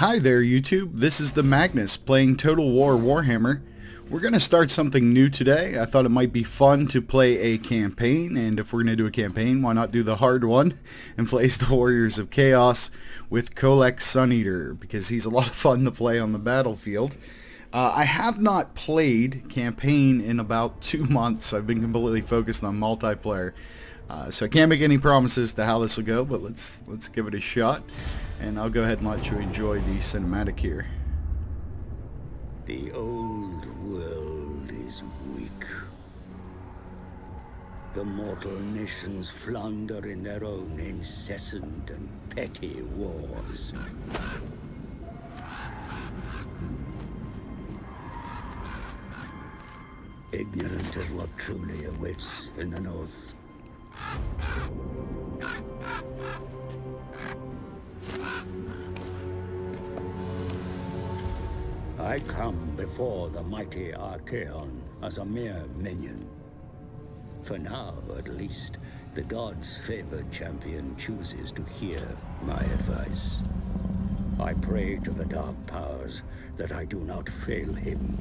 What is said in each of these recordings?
Hi there YouTube, this is the Magnus playing Total War Warhammer. We're going to start something new today. I thought it might be fun to play a campaign, and if we're going to do a campaign, why not do the hard one and play as the Warriors of Chaos with Kholek Suneater, because he's a lot of fun to play on the battlefield. I have not played campaign in about 2 months. I've been completely focused on multiplayer. So I can't make any promises to how this will go, but let's give it a shot. And I'll go ahead and let you enjoy the cinematic here. The old world is weak. The mortal nations flounder in their own incessant and petty wars. Ignorant of what truly awaits in the north. I come before the mighty Archaon as a mere minion. For now, at least, the gods' favored champion chooses to hear my advice. I pray to the dark powers that I do not fail him.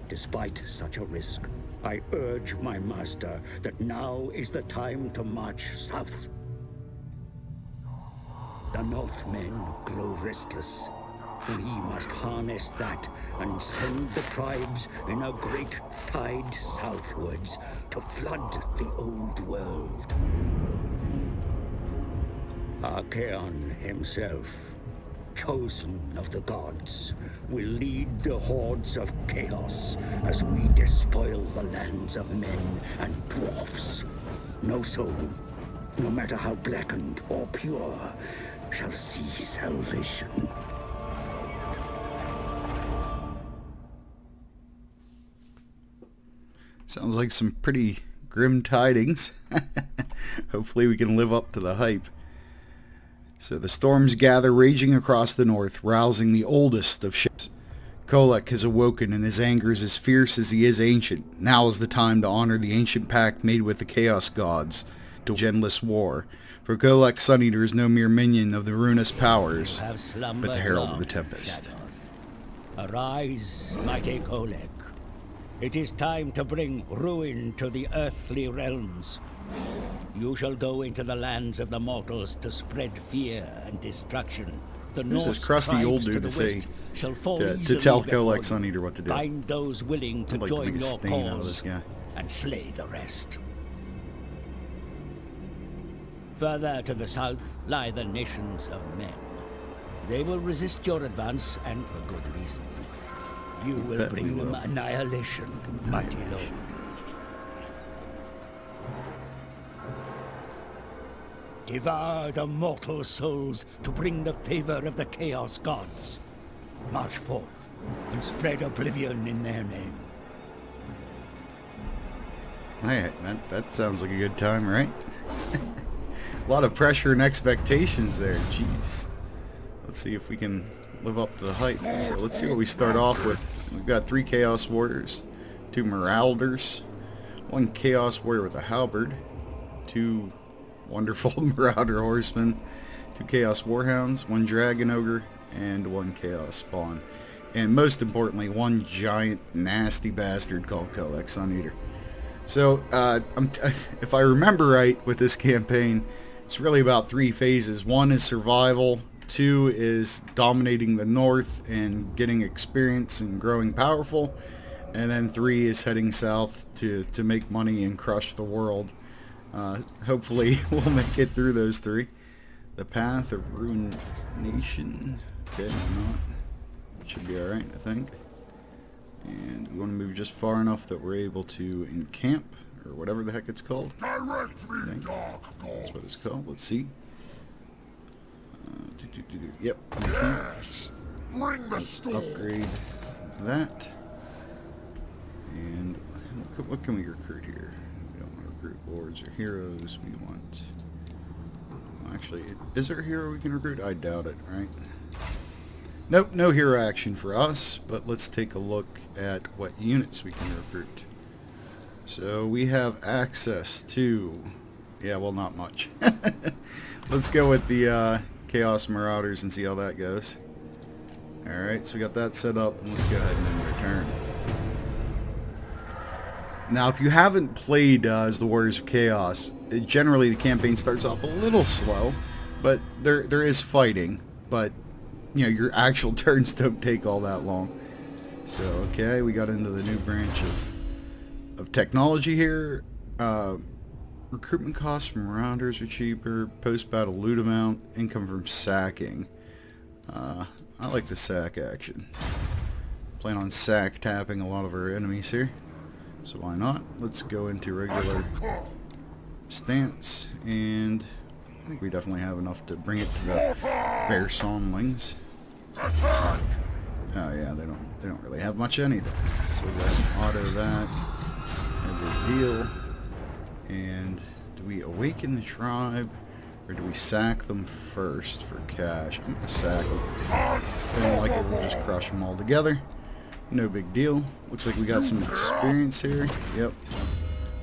Despite such a risk, I urge my master that now is the time to march south. The Northmen grow restless. We must harness that and send the tribes in a great tide southwards to flood the old world. Archaon himself, chosen of the gods, will lead the hordes of chaos as we despoil the lands of men and dwarfs. No soul, no matter how blackened or pure, shall see salvation. Sounds like some pretty grim tidings. Hopefully we can live up to the hype. So the storms gather, raging across the north, rousing the oldest of ships. Kholek has awoken, and his anger is as fierce as he is ancient. Now is the time to honor the ancient pact made with the Chaos Gods, to wage endless war. For Kholek Suneater is no mere minion of the ruinous powers, but the herald of the Tempest. Shadows. Arise, mighty Kholek. It is time to bring ruin to the earthly realms. You shall go into the lands of the mortals to spread fear and destruction. The There's Norse this crusty old tribes dude to the to say, west shall fall to easily tell before Kholek you. Suneater what to do. Find those willing to I'd like to join make a your stain out of this cause guy. and slay the rest. Further to the south lie the nations of men. They will resist your advance, and for good reason. You will bring them annihilation, mighty lord. Devour the mortal souls to bring the favor of the Chaos Gods. March forth and spread oblivion in their name. Hey, that sounds like a good time, right? A lot of pressure and expectations there. Jeez. Let's see if we can live up to the hype. So let's see what we start off with. We've got 3 Chaos Warriors, 2 Marauders, 1 Chaos Warrior with a halberd, 2 wonderful Marauder Horsemen, 2 Chaos Warhounds, 1 Dragon Ogre, and 1 Chaos Spawn. And most importantly, 1 giant nasty bastard called Kholek Suneater. So, if I remember right with this campaign, it's really about 3 phases. 1 is survival, 2 is dominating the north and getting experience and growing powerful, and then 3 is heading south to make money and crush the world. Hopefully we'll make it through those 3. The Path of Ruination. Okay, not. Should be alright, I think. And we want to move just far enough that we're able to encamp, or whatever the heck it's called. Direct me, dark gods. That's what it's called. Let's see. Yep. Yes. Bring the storm. Upgrade that. And what can we recruit here? We don't want to recruit lords or heroes. We want... Actually, is there a hero we can recruit? I doubt it, right? Nope, no hero action for us, but let's take a look at what units we can recruit. So we have access to... Yeah, well, not much. Let's go with the Chaos Marauders and see how that goes. Alright, so we got that set up, and let's go ahead and end our turn. Now, if you haven't played as the Warriors of Chaos, generally the campaign starts off a little slow, but there is fighting, but you know, your actual turns don't take all that long. So, okay, we got into the new branch of technology here. Recruitment costs from Marauders are cheaper. Post-battle loot amount. Income from sacking. I like the sack action. Plan on sack tapping a lot of our enemies here. So why not? Let's go into regular stance. And I think we definitely have enough to bring it to the bear somlings. Oh yeah, they don't really have much anything. So we'll go ahead and auto that. No big deal. And do we awaken the tribe, or do we sack them first for cash? I'm gonna sack them. If they don't like it, we'll just crush them all together. No big deal. Looks like we got some experience here. Yep.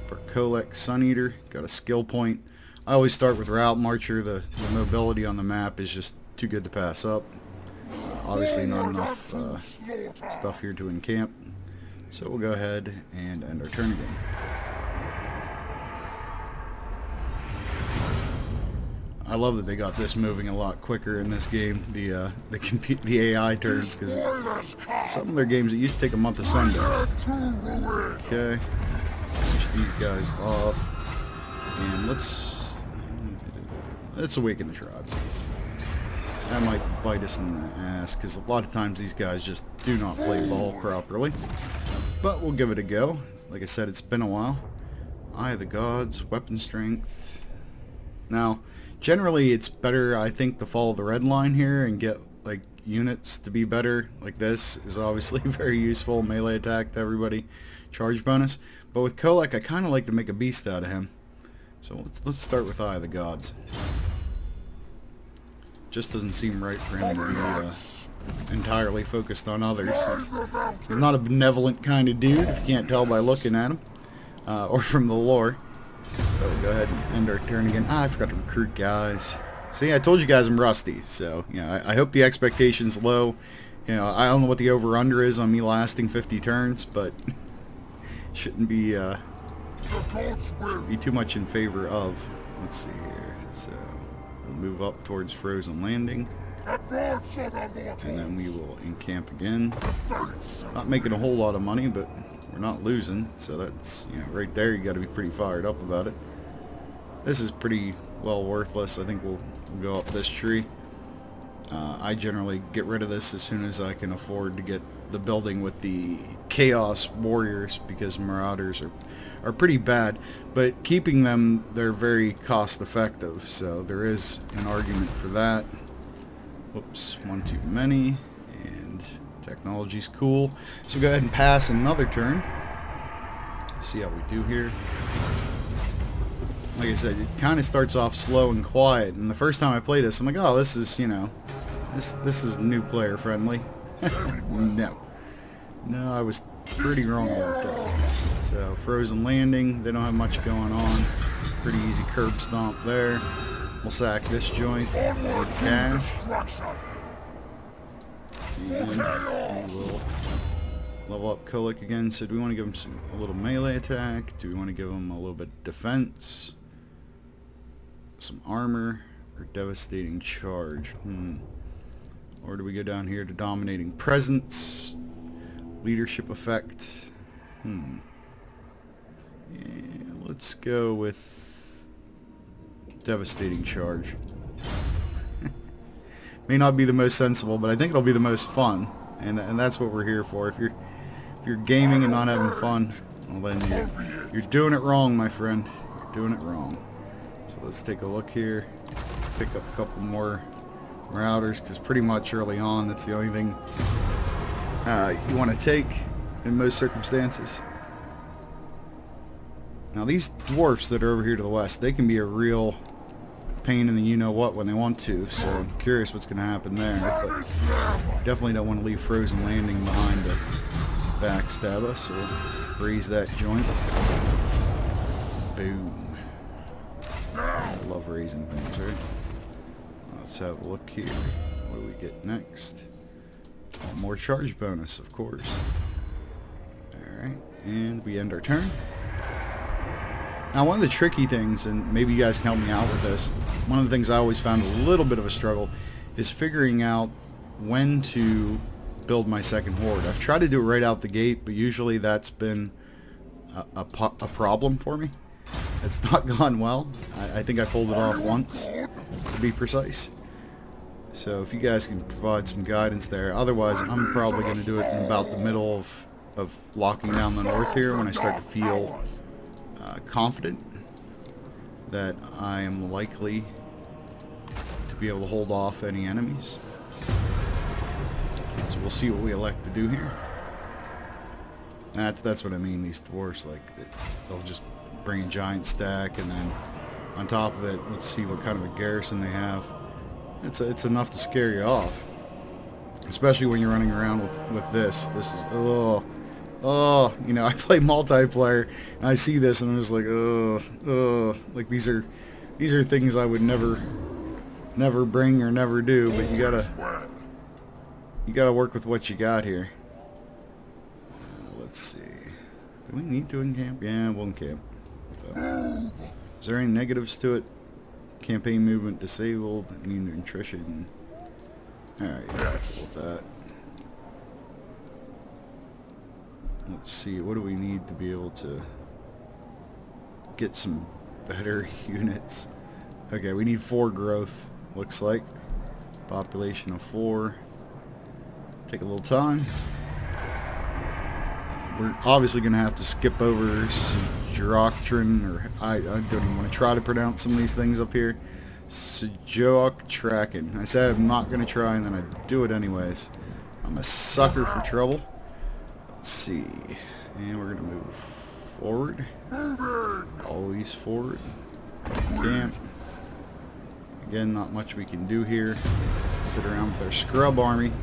For Kholek Suneater, got a skill point. I always start with Route Marcher. The mobility on the map is just too good to pass up. Obviously not enough stuff here to encamp. So we'll go ahead and end our turn again. I love that they got this moving a lot quicker in this game, the AI turns, because some of their games it used to take a month of Sundays. Okay, push these guys off, and let's awaken the tribe. That might bite us in the ass, because a lot of times these guys just do not play ball properly. But we'll give it a go. Like I said, it's been a while. Eye of the Gods, weapon strength. Now, generally it's better, I think, to follow the red line here and get like units to be better. Like this is obviously very useful. Melee attack to everybody. Charge bonus. But with Kholek, I kind of like to make a beast out of him. So let's start with Eye of the Gods. Just doesn't seem right for him to be entirely focused on others. He's not a benevolent kind of dude, if you can't tell by looking at him. Or from the lore. So we'll go ahead and end our turn again. I forgot to recruit guys. See, I told you guys I'm rusty. So, you know, I hope the expectation's low. You know, I don't know what the over-under is on me lasting 50 turns, but shouldn't be too much in favor of. Let's see here. So we'll move up towards Frozen Landing. And then we will encamp again. Not making a whole lot of money, but we're not losing. So that's, you know, right there you got to be pretty fired up about it. This is pretty well worthless. I think we'll go up this tree. I generally get rid of this as soon as I can afford to get the building with the Chaos Warriors, because Marauders are pretty bad, but keeping them, they're very cost effective, so there is an argument for that. Whoops, one too many, and technology's cool. So go ahead and pass another turn. See how we do here. Like I said, it kind of starts off slow and quiet, and the first time I played this, I'm like, oh, this is, you know, this is new player friendly. No, I was pretty wrong about that. So, Frozen Landing, they don't have much going on. Pretty easy curb stomp there. We'll sack this joint with cash. And we will level up Kholek again. So, do we want to give him a little melee attack? Do we want to give him a little bit of defense? Some armor? Or devastating charge? Or do we go down here to dominating presence? Leadership effect? Yeah, let's go with devastating charge. May not be the most sensible, but I think it'll be the most fun, and that's what we're here for. If you're gaming and not having fun, well then you're doing it wrong, my friend. You're doing it wrong. So let's take a look here. Pick up a couple more Marauders, because pretty much early on that's the only thing you want to take in most circumstances. Now these dwarfs that are over here to the west, they can be a real pain in the you-know-what when they want to, so I'm curious what's going to happen there, but definitely don't want to leave Frozen Landing behind to backstab us, so we'll raise that joint. Boom. I love raising things, right? let's have a look here. What do we get next? Oh, more charge bonus, of course. Alright, and we end our turn. Now, one of the tricky things, and maybe you guys can help me out with this, one of the things I always found a little bit of a struggle is figuring out when to build my second horde. I've tried to do it right out the gate, but usually that's been a problem for me. It's not gone well. I think I pulled it off once, to be precise. So if you guys can provide some guidance there. Otherwise, I'm probably going to do it in about the middle of locking down the north here when I start to feel confident that I am likely to be able to hold off any enemies. So we'll see what we elect to do here. That's what I mean, these dwarves, like, they'll just bring a giant stack, and then on top of it, let's see what kind of a garrison they have. It's enough to scare you off, especially when you're running around with this. This is, oh, you know, I play multiplayer, and I see this, and I'm just like, like these are things I would never bring or never do. But you gotta work with what you got here. Let's see. Do we need to encamp? Yeah, we'll encamp. Is there any negatives to it? Campaign movement disabled. Immune to attrition. Alright, yeah, with that. Let's see, what do we need to be able to get some better units? Okay, we need 4 growth, looks like. Population of 4. Take a little time. We're obviously going to have to skip over Sejoctrin, or I don't even want to try to pronounce some of these things up here. Sejoctrakin. I said I'm not going to try, and then I do it anyways. I'm a sucker for trouble. Let's see. And we're going to move forward. Always forward. Camp. Again, not much we can do here. Sit around with our scrub army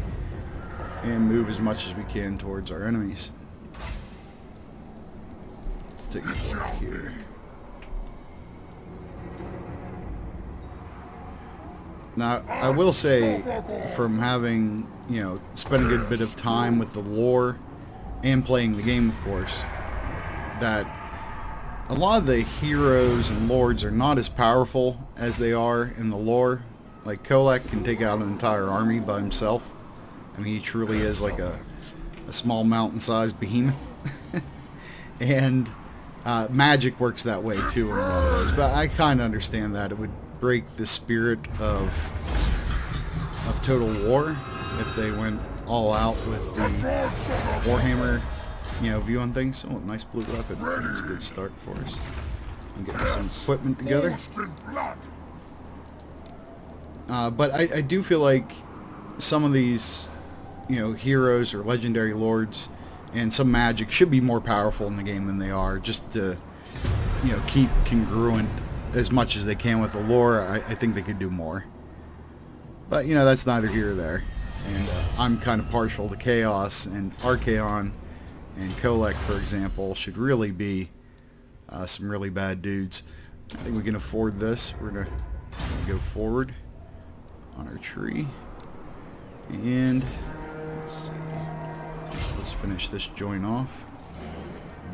and move as much as we can towards our enemies. Let's take a look here. Now, I will say, from having, you know, spent a good bit of time with the lore and playing the game, of course, that a lot of the heroes and lords are not as powerful as they are in the lore. Like, Kholek can take out an entire army by himself. I mean, he truly is like a small mountain-sized behemoth. And magic works that way too in a lot of ways. But I kind of understand that. It would break the spirit of Total War if they went all out with the Warhammer, you know, view on things. Oh, nice blue weapon. That's a good start for us. I'm getting some equipment together. But I do feel like some of these, you know, heroes or legendary lords and some magic should be more powerful in the game than they are, just to, you know, keep congruent as much as they can with the lore. I think they could do more. But, you know, that's neither here or there. And I'm kind of partial to Chaos, and Archaon and Kholek, for example, should really be some really bad dudes. I think we can afford this. We're going to go forward on our tree. And let's see. Let's finish this joint off.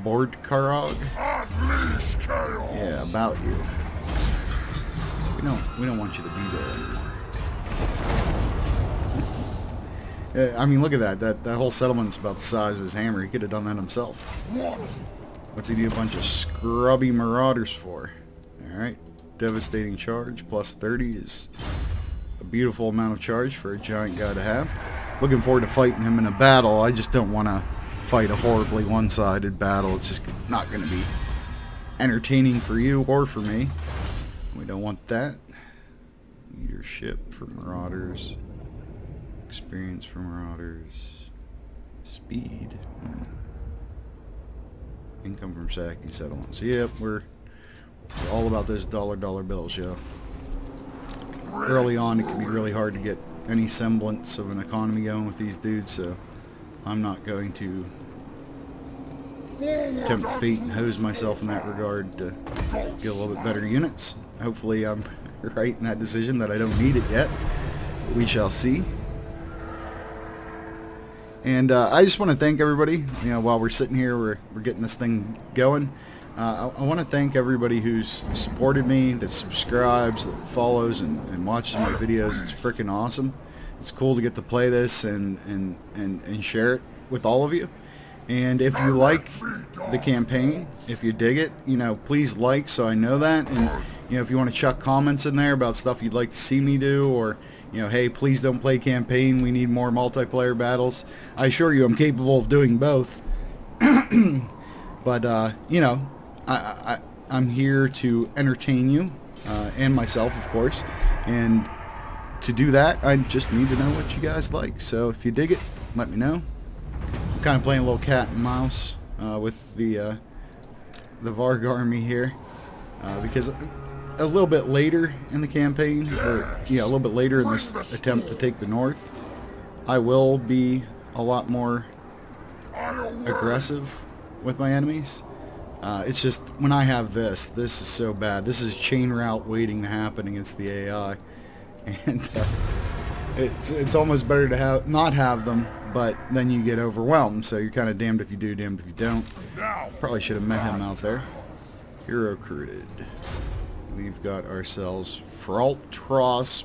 Bordkarog. Yeah, about you. We don't want you to be there anymore. I mean, look at that. That whole settlement's about the size of his hammer. He could have done that himself. What's he need a bunch of scrubby marauders for? Alright. Devastating charge. Plus 30 is a beautiful amount of charge for a giant guy to have. Looking forward to fighting him in a battle. I just don't want to fight a horribly one-sided battle. It's just not going to be entertaining for you or for me. We don't want that. Leadership for marauders. Experience for marauders. Speed. Income from sacking settlements. Yep, we're all about those dollar bills, yo. Early on, it can be really hard to get any semblance of an economy going with these dudes, so I'm not going to tempt fate and hose myself in that regard to get a little bit better units. Hopefully I'm right in that decision that I don't need it yet. We shall see. And I just want to thank everybody. You know, while we're sitting here, we're getting this thing going. I want to thank everybody who's supported me, that subscribes, that follows, and watches my videos. It's freaking awesome. It's cool to get to play this and share it with all of you. And if you like the campaign, if you dig it, you know, please like so I know that. And, you know, if you want to chuck comments in there about stuff you'd like to see me do, or, you know, hey, please don't play campaign, we need more multiplayer battles. I assure you I'm capable of doing both. But, you know, I'm here to entertain you, and myself, of course. And to do that, I just need to know what you guys like. So if you dig it, let me know. I'm kind of playing a little cat and mouse with the Varg army here, because a little bit later in the campaign, or yeah, a little bit later in this attempt to take the north, I will be a lot more aggressive with my enemies. It's just when I have this is so bad. This is chain route waiting to happen against the AI, and it's almost better to not have them, but then you get overwhelmed. So you're kind of damned if you do, damned if you don't. Probably should have met him out there. Hero recruited. We've got ourselves Fraltros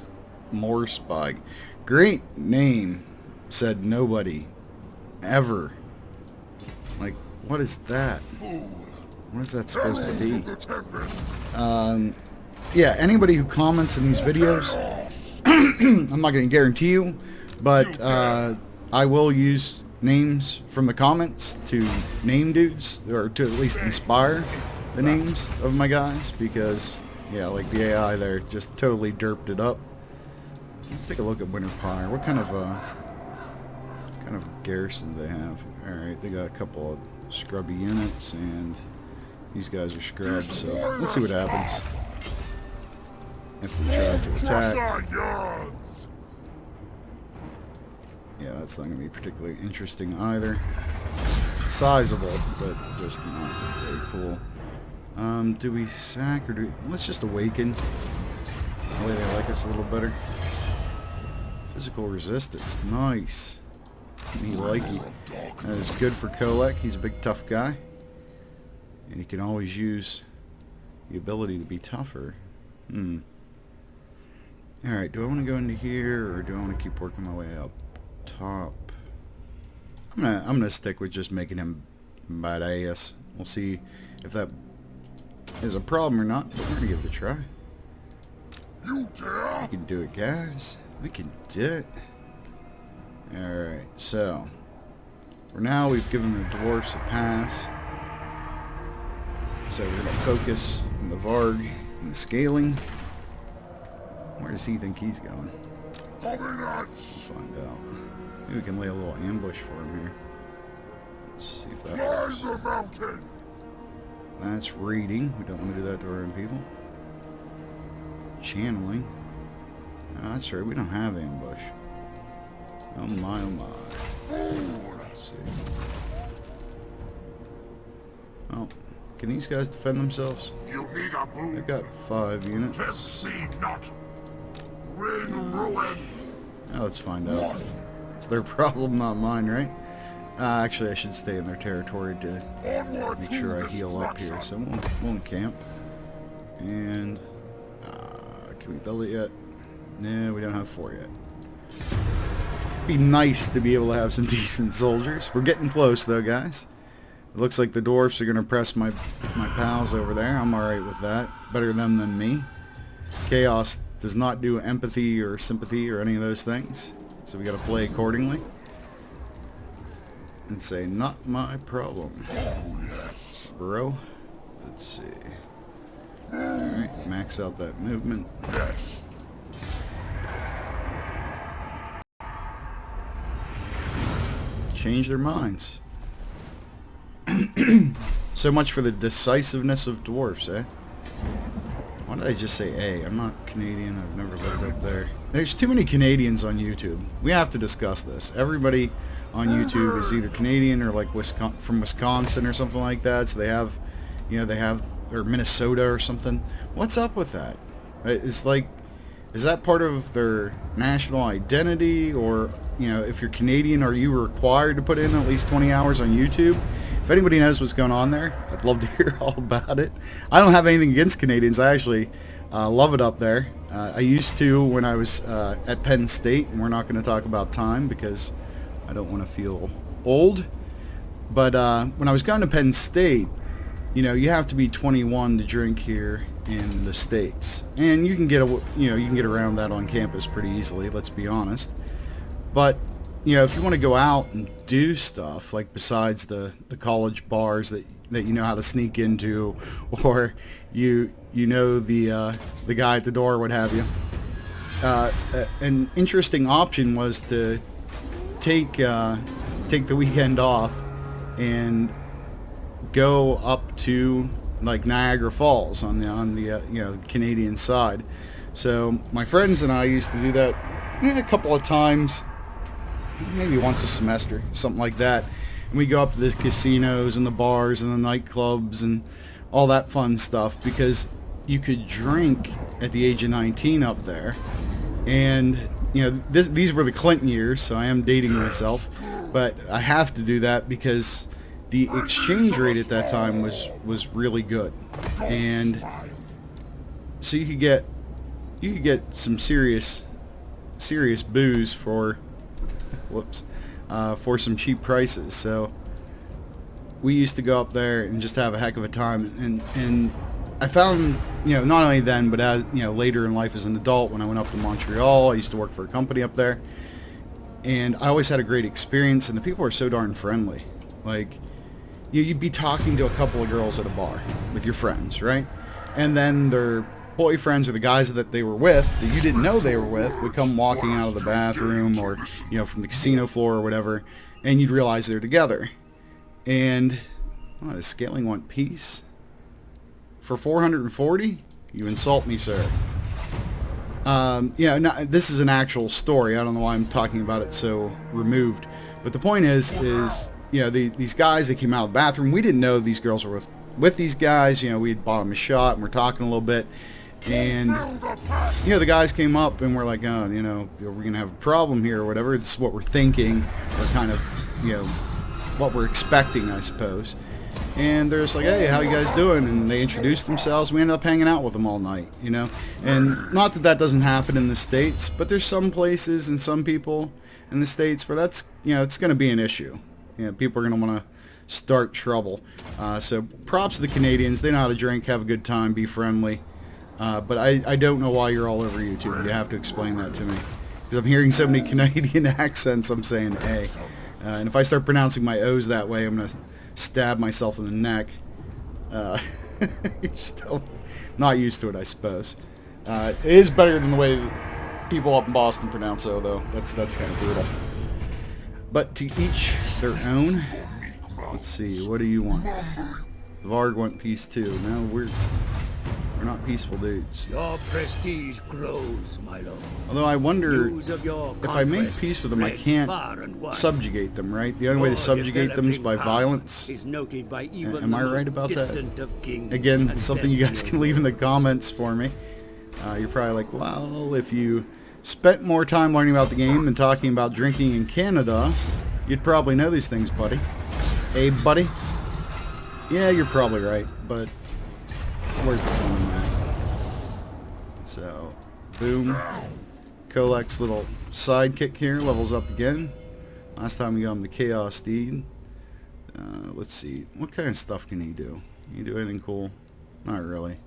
Morspike. Great name, said nobody ever. Like, what is that? What is that supposed to be? Yeah, anybody who comments in these videos, I'm not going to guarantee you, but I will use names from the comments to name dudes, or to at least inspire the names of my guys, because, yeah, like the AI there just totally derped it up. Let's take a look at Winterfire. What kind of garrison do they have? Alright, they got a couple of scrubby units, and these guys are scrubbed, so let's see what happens if we try to attack. Yeah, that's not going to be particularly interesting either. Sizable, but just not very cool. Do we sack, or do we... Let's just awaken. That way they like us a little better. Physical resistance, nice. Me likey. That is good for Kholek. He's a big tough guy, and he can always use the ability to be tougher. Alright, do I want to go into here, or do I want to keep working my way up top? I'm gonna stick with just making him badass. We'll see if that is a problem or not, but we're gonna give it a try. We can do it, guys. We can do it. Alright, so for now we've given the dwarfs a pass. So we're going to focus on the Varg and the scaling. Where does he think he's going? Let's find out. Maybe we can lay a little ambush for him here. Let's see if that works. That's reading. We don't want to do that to our own people. Channeling. Oh, that's right. We don't have ambush. Oh my, oh my. Let's see. Oh, can these guys defend themselves? They've got 5 units. Oh, let's find out. It's their problem, not mine, right? Actually, I should stay in their territory to make sure I heal up here. So we'll encamp. And can we build it yet? No, we don't have 4 yet. Be nice to be able to have some decent soldiers. We're getting close though, guys. It looks like the dwarfs are gonna press my pals over there. I'm alright with that. Better them than me. Chaos does not do empathy or sympathy or any of those things, so we gotta play accordingly and say, not my problem, bro. Let's see. Alright, max out that movement. Change their minds. So much for the decisiveness of dwarfs, eh? Why did I just say A? I'm not Canadian. I've never lived up there. There's too many Canadians on YouTube. We have to discuss this. Everybody on YouTube is either Canadian or like from Wisconsin or something like that. So they have, you know, or Minnesota or something. What's up with that? It's like, is that part of their national identity, or, you know, if you're Canadian, are you required to put in at least 20 hours on YouTube? If anybody knows what's going on there, I'd love to hear all about it. I don't have anything against Canadians. I actually love it up there. I used to when I was at Penn State, and we're not going to talk about time because I don't want to feel old. But when I was going to Penn State, you know, you have to be 21 to drink here in the States, and you can get around that on campus pretty easily. Let's be honest. But you know, if you want to go out and do stuff like besides the college bars that you know how to sneak into, or you know the guy at the door, what have you, an interesting option was to take the weekend off and go up to like Niagara Falls on the you know, Canadian side. So my friends and I used to do that a couple of times, maybe once a semester, something like that. And we go up to the casinos and the bars and the nightclubs and all that fun stuff, because you could drink at the age of 19 up there. And you know, these were the Clinton years, so I am dating myself, but I have to do that because the exchange rate at that time was really good, and so you could get some serious booze for for some cheap prices. So we used to go up there and just have a heck of a time, and I found, you know, not only then, but as you know, later in life as an adult, when I went up to Montreal, I used to work for a company up there, and I always had a great experience, and the people are so darn friendly. Like, you'd be talking to a couple of girls at a bar with your friends, right? And then their boyfriends or the guys that they were with, that you didn't know they were with, would come walking out of the bathroom or, you know, from the casino floor or whatever, and you'd realize they're together. And the scaling want peace for 440? You insult me, sir. Yeah, this is an actual story. I don't know why I'm talking about it so removed, but the point is you know, these guys that came out of the bathroom, we didn't know these girls were with these guys. You know, we had bought them a shot and we're talking a little bit, and you know, the guys came up and we're like, oh, you know, are we gonna have a problem here or whatever? This is what we're thinking, or kind of, you know, what we're expecting, I suppose. And they're just like, hey, how you guys doing? And they introduced themselves. We ended up hanging out with them all night, you know. And not that doesn't happen in the States, but there's some places and some people in the States where that's, you know, it's going to be an issue. You know, people are going to want to start trouble. So props to the Canadians. They know how to drink, have a good time, be friendly. But I don't know why you're all over YouTube. You have to explain that to me, because I'm hearing so many Canadian accents. I'm saying A. And if I start pronouncing my O's that way, I'm going to stab myself in the neck. Still not used to it, I suppose. It is better than the way people up in Boston pronounce O, though. That's kind of brutal. But to each their own. Let's see, what do you want? The Varg want peace too. No, we're not peaceful dudes. Your prestige grows, my lord. Although I wonder, if I make peace with them, I can't subjugate them, right? The only way to subjugate them is by violence. Am I right about that? Again, something you guys can leave in the comments for me. You're probably like, well, if you spent more time learning about the game than talking about drinking in Canada, you'd probably know these things, buddy. Hey, buddy? Yeah, you're probably right, but where's the fun in that? So, boom. Kholek's little sidekick here levels up again. Last time we got him the Chaos Steed. Let's see. What kind of stuff can he do? Can he do anything cool? Not really.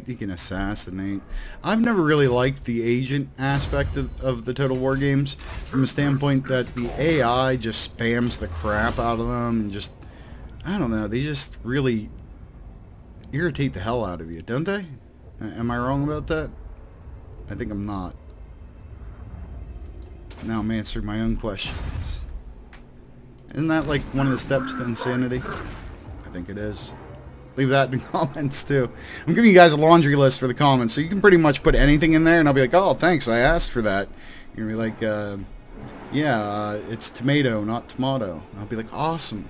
He can assassinate. I've never really liked the agent aspect of the Total War games, from the standpoint that the AI just spams the crap out of them, and just, I don't know, they just really irritate the hell out of you, don't they? Am I wrong about that? I think I'm not. Now I'm answering my own questions. Isn't that like one of the steps to insanity? I think it is. Leave that in the comments too. I'm giving you guys a laundry list for the comments, so you can pretty much put anything in there and I'll be like, oh, thanks, I asked for that. You're gonna be like, yeah, it's tomato, not tomato. I'll be like, awesome.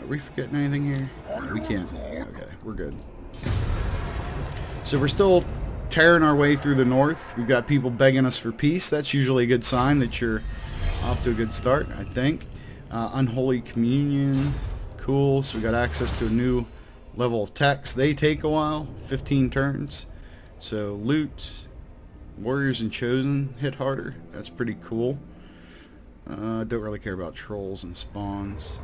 Are we forgetting anything here? No, we can't. Okay, we're good. So we're still tearing our way through the north. We've got people begging us for peace. That's usually a good sign that you're off to a good start, I think. Unholy Communion. Cool. So we got access to a new level of techs. They take a while. 15 turns. So loot. Warriors and Chosen hit harder. That's pretty cool. Don't really care about trolls and spawns.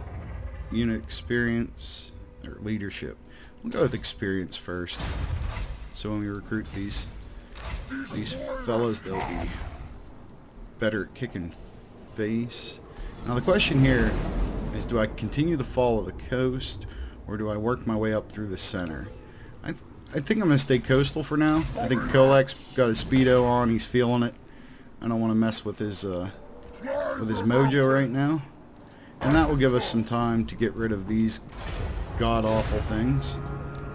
Unit experience or leadership. We'll go with experience first. So when we recruit these fellas, they'll be better at kicking face. Now the question here is, do I continue the fall of the coast, or do I work my way up through the center? I think I'm going to stay coastal for now. I think Kholek's got his speedo on. He's feeling it. I don't want to mess with his mojo right now. And that will give us some time to get rid of these god-awful things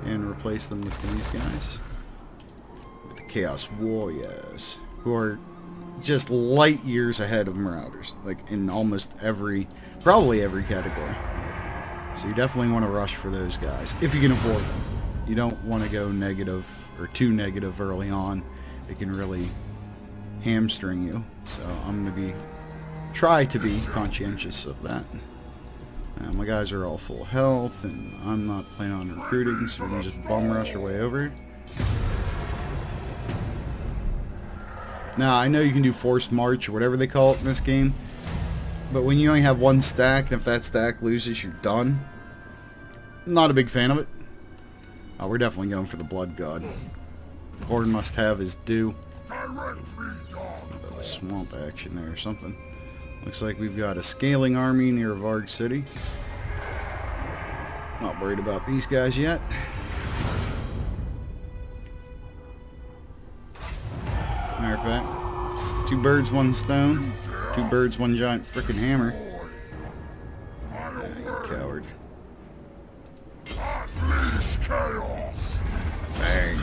and replace them with these guys. With the Chaos Warriors, who are just light years ahead of Marauders, like in almost probably every category. So you definitely want to rush for those guys, if you can afford them. You don't want to go negative or too negative early on. It can really hamstring you. So I'm going to try to be conscientious of that. My guys are all full health, and I'm not planning on recruiting, so we can just bum rush our way over. Now, I know you can do forced march or whatever they call it in this game, but when you only have one stack, and if that stack loses, you're done. Not a big fan of it. We're definitely going for the Blood God. Horde must have his due. A swamp action there or something. Looks like we've got a scaling army near Varg City. Not worried about these guys yet. Matter of fact, 2 birds, 1 stone. 2 birds, 1 giant frickin' hammer. You coward. Bang.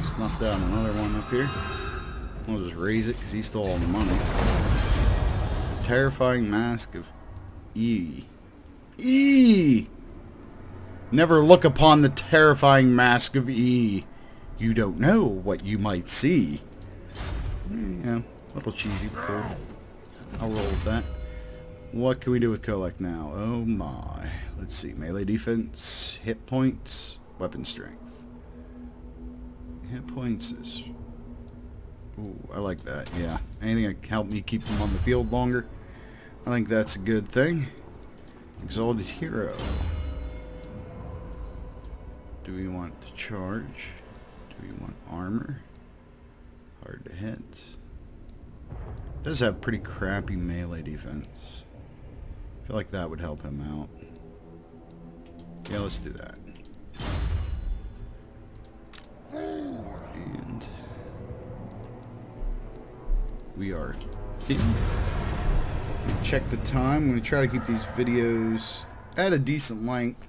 Snuffed out another one up here. We'll just raise it because he stole all the money. Terrifying Mask of E. E! Never look upon the terrifying Mask of E. You don't know what you might see. Yeah, a little cheesy, but cool. I'll roll with that. What can we do with Kholek now? Oh my. Let's see. Melee defense, hit points, weapon strength. Hit points is... Ooh, I like that, yeah. Anything that can help me keep them on the field longer. I think that's a good thing. Exalted Hero. Do we want to charge? Do we want armor? Hard to hit. Does have pretty crappy melee defense. I feel like that would help him out. Yeah, let's do that. And we are in. Check the time. I'm going to try to keep these videos at a decent length.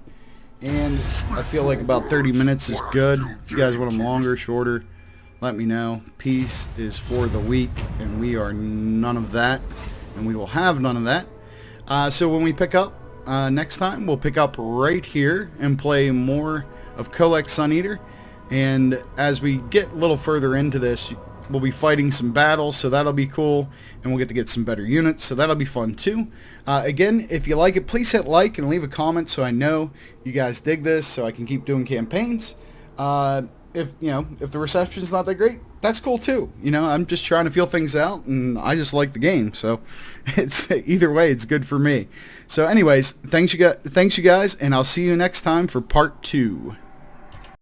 And I feel like about 30 minutes is good. If you guys want them longer, shorter, let me know. Peace is for the weak, and we are none of that. And we will have none of that. So when we pick up next time, we'll pick up right here and play more of Kholek Suneater. And as we get a little further into this, we'll be fighting some battles, so that'll be cool, and we'll get some better units, so that'll be fun too. Again, if you like it, please hit like and leave a comment so I know you guys dig this, so I can keep doing campaigns. If the reception's not that great, that's cool too. I'm just trying to feel things out, and I just like the game, so it's either way, it's good for me. So anyways, thanks you guys, and I'll see you next time for part 2.